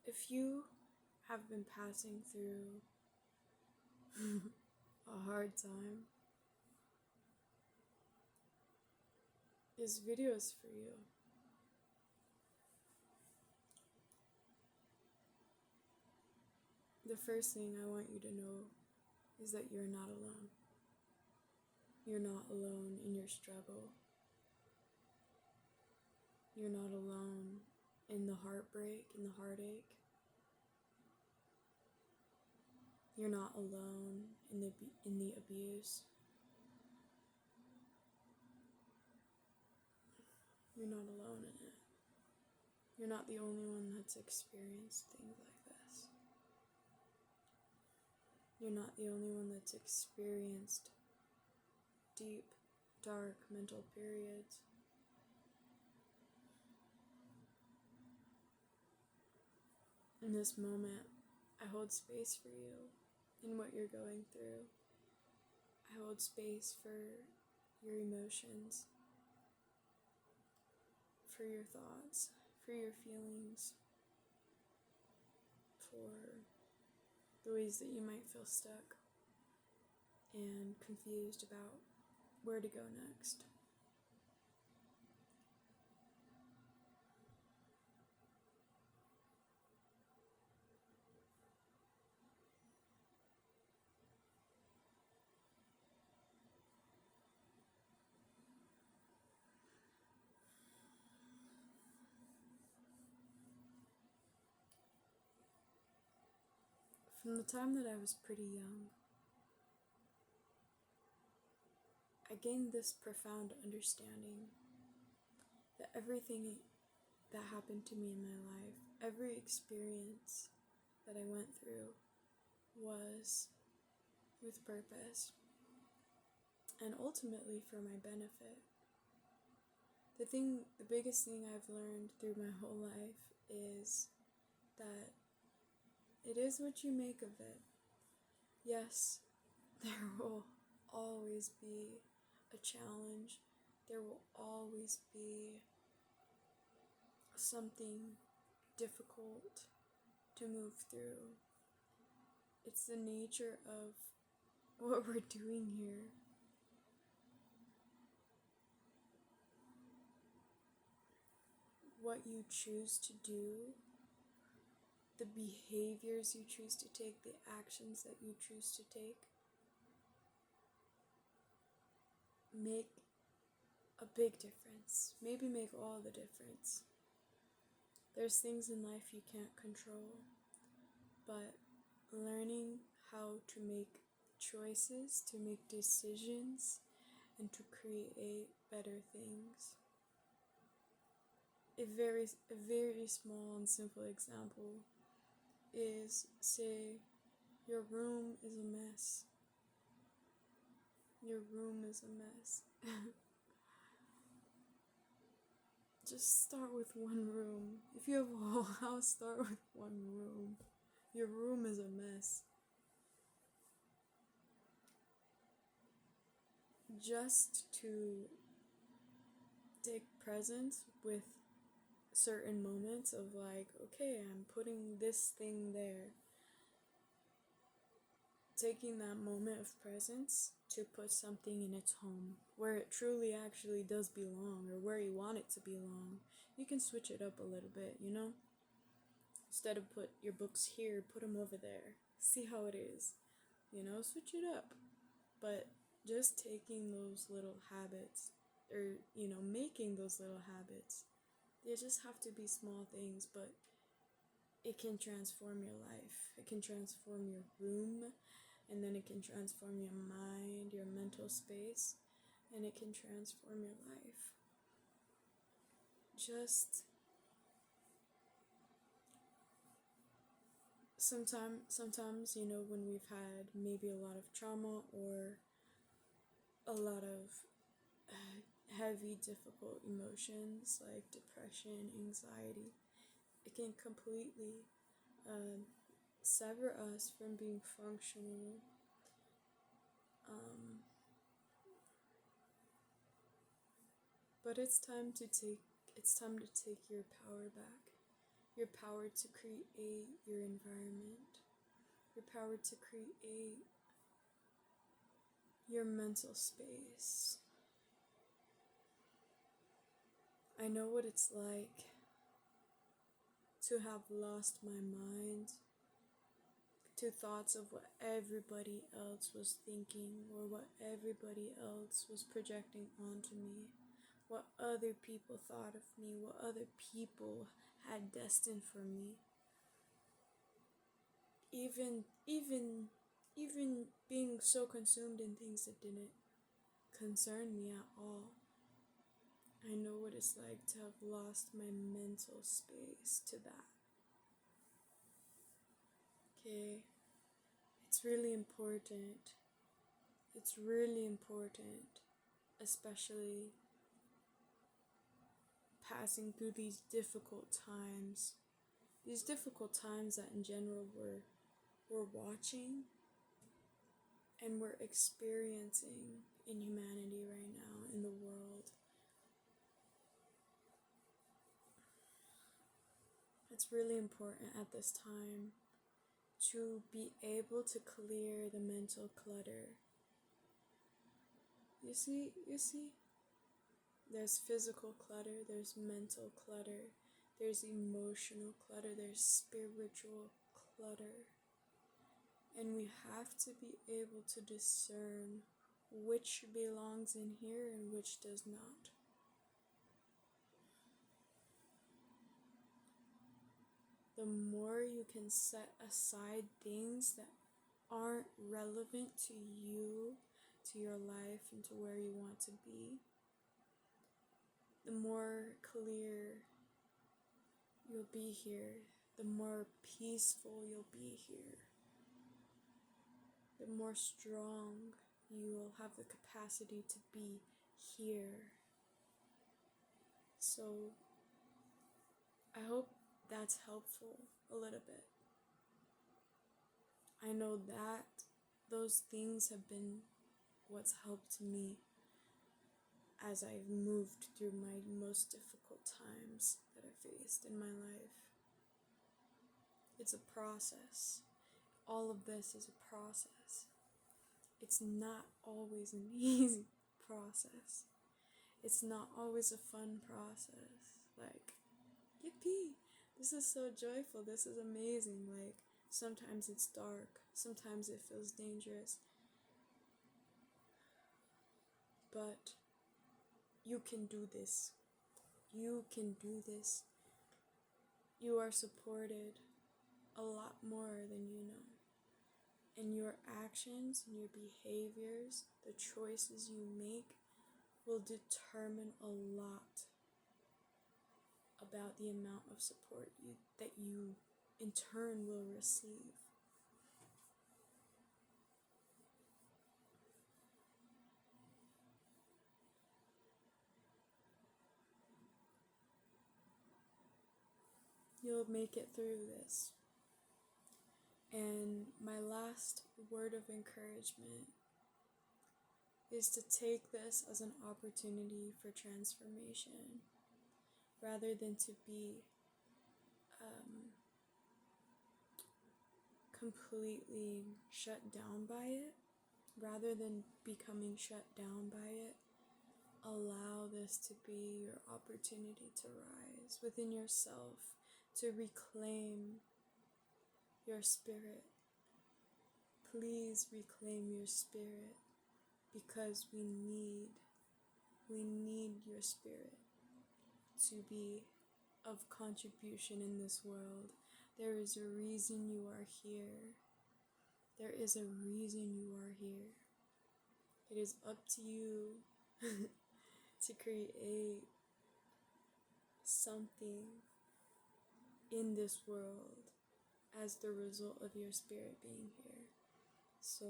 If you have been passing through a hard time, this video is for you. The first thing I want you to know is that you're not alone. You're not alone in your struggle. You're not alone in the heartbreak and the heartache. You're not alone in the abuse. You're not alone in it. You're not the only one that's experienced things like this. You're not the only one that's experienced deep, dark mental periods. In this moment, I hold space for you in what you're going through. I hold space for your emotions, for your thoughts, for your feelings, for the ways that you might feel stuck and confused about where to go next. From the time that I was pretty young, I gained this profound understanding that everything that happened to me in my life, every experience that I went through, was with purpose and ultimately for my benefit. The biggest thing I've learned through my whole life is that it is what you make of it. Yes, there will always be a challenge. There will always be something difficult to move through. It's the nature of what we're doing here. What you choose to do, the behaviors you choose to take, the actions that you choose to take, make a big difference. Maybe make all the difference. There's things in life you can't control, but learning how to make choices, to make decisions, and to create better things. A very small and simple example is, say, your room is a mess. Your room is a mess. Just start with one room. If you have a whole house, start with one room. Your room is a mess. Just to take presence with certain moments of like, okay, I'm putting this thing there. Taking that moment of presence to put something in its home, where it truly actually does belong, or where you want it to belong. You can switch it up a little bit, you know? Instead of put your books here, put them over there. See how it is. You know, switch it up. But just taking those little habits, or, making those little habits, they just have to be small things, but it can transform your life. It can transform your room, and then it can transform your mind, your mental space, and it can transform your life. Just sometimes, when we've had maybe a lot of trauma or a lot of heavy, difficult emotions like depression, anxiety, it can completely sever us from being functional. But it's time to take your power back. your power to create your environment, your power to create your mental space. I know what it's like to have lost my mind to thoughts of what everybody else was thinking or what everybody else was projecting onto me, what other people thought of me, what other people had destined for me. Even being so consumed in things that didn't concern me at all. I know what it's like to have lost my mental space to that. Okay? It's really important. It's really important, especially passing through these difficult times. These difficult times that in general we're watching and we're experiencing in humanity right now, in the world. It's really important at this time to be able to clear the mental clutter. You see, there's physical clutter, there's mental clutter, there's emotional clutter, there's spiritual clutter. And we have to be able to discern which belongs in here and which does not. The more you can set aside things that aren't relevant to you, to your life, and to where you want to be, the more clear you'll be here, the more peaceful you'll be here, the more strong you will have the capacity to be here. So I hope that's helpful a little bit. I know that those things have been what's helped me as I've moved through my most difficult times that I faced in my life. It's a process. All of this is a process. It's not always an easy process. It's not always a fun process. Like, yippee, this is so joyful, this is amazing. Like, sometimes it's dark, sometimes it feels dangerous. But you can do this. You can do this. You are supported a lot more than you know. And your actions and your behaviors, the choices you make, will determine a lot about the amount of support that you in turn will receive. You'll make it through this. And my last word of encouragement is to take this as an opportunity for transformation rather than to be completely shut down by it. Rather than becoming shut down by it, allow this to be your opportunity to rise within yourself, to reclaim your spirit. Please reclaim your spirit, because we need your spirit to be of contribution in this world. There is a reason you are here. There is a reason you are here. It is up to you to create something in this world as the result of your spirit being here. So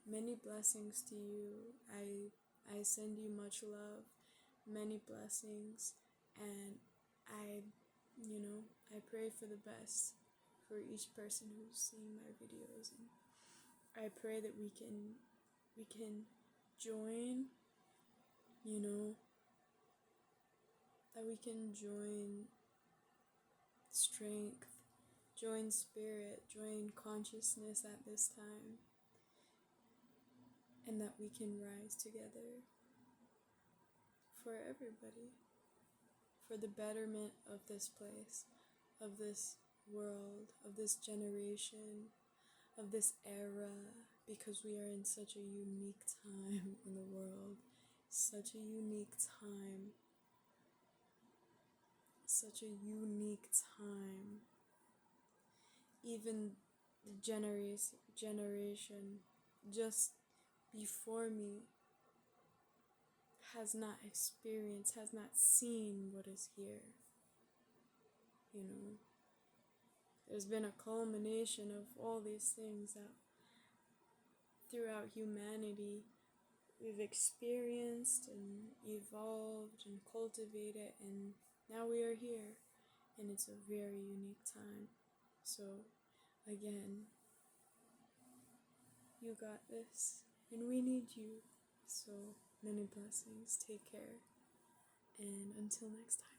many blessings to you. I send you much love, many blessings, and I pray for the best for each person who's seeing my videos, and I pray that we can join, that we can join strength, joy in spirit, joy in consciousness at this time, and that we can rise together for everybody, for the betterment of this place, of this world, of this generation, of this era, because we are in such a unique time in the world, such a unique time, such a unique time. Even the generation just before me has not experienced, has not seen what is here. You know, there's been a culmination of all these things that throughout humanity we've experienced and evolved and cultivated, and now we are here, and it's a very unique time. So, again, you got this, and we need you. So, many blessings. Take care, and until next time.